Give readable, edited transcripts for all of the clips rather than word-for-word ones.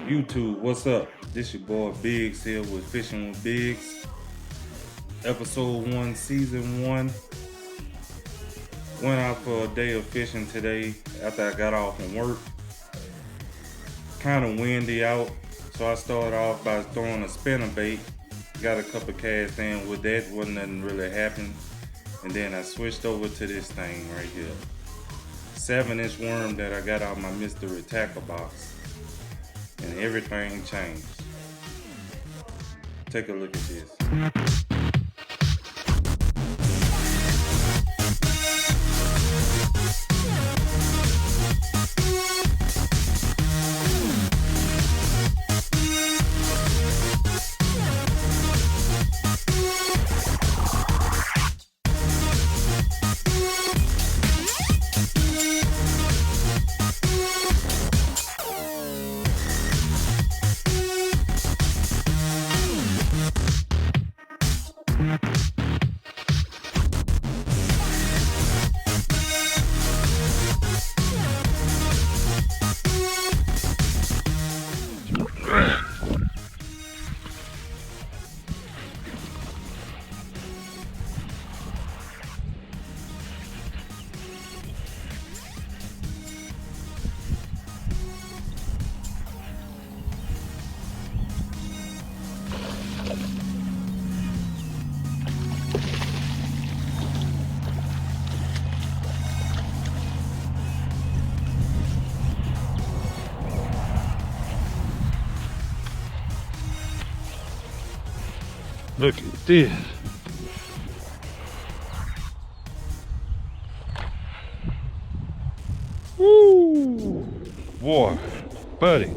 YouTube, what's up? This your boy Biggs here with Fishing with Biggs. Episode 1, Season 1. Went out for a day of fishing today after I got off from work. Kind of windy out, so I started off by throwing a spinner bait. Got a couple casts in with that, wasn't nothing really happening. And then I switched over to this thing right here. 7-inch worm that I got out of my mystery tackle box. And everything changed. Take a look at this. Look at this. Woo! Boy, buddy.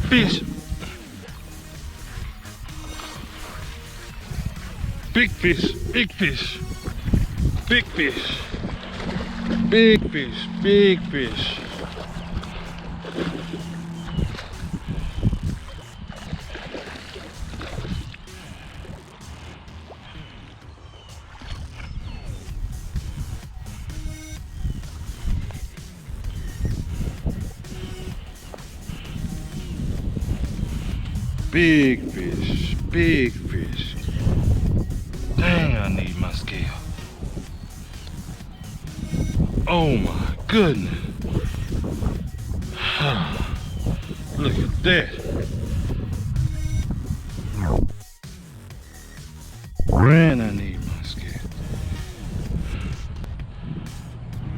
Fish. Big fish, big fish, big fish, big fish, big fish. Big fish, big fish. Dang, I need my scale. Oh my goodness. Look at that. Man, I need my scale.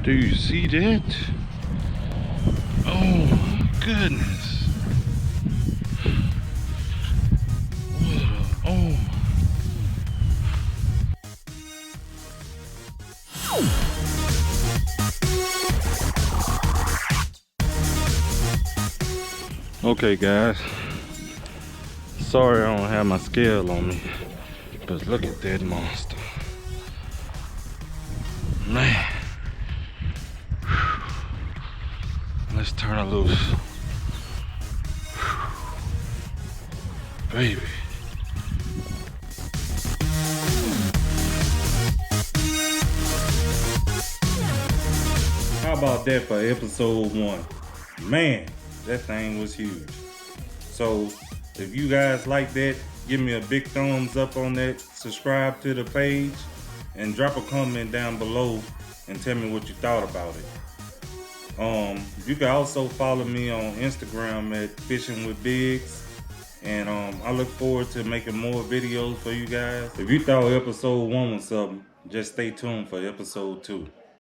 Do you see that? Oh my goodness. Okay guys, sorry I don't have my scale on me. But look at that monster. Man. Let's turn her loose. Baby. How about that for episode 1? Man, that thing was huge. So if you guys like that, give me a big thumbs up on that, subscribe to the page, and drop a comment down below and tell me what you thought about it. You can also follow me on Instagram at Fishing with Biggs, and I look forward to making more videos for you guys. If you thought episode 1 was something, just stay tuned for episode 2.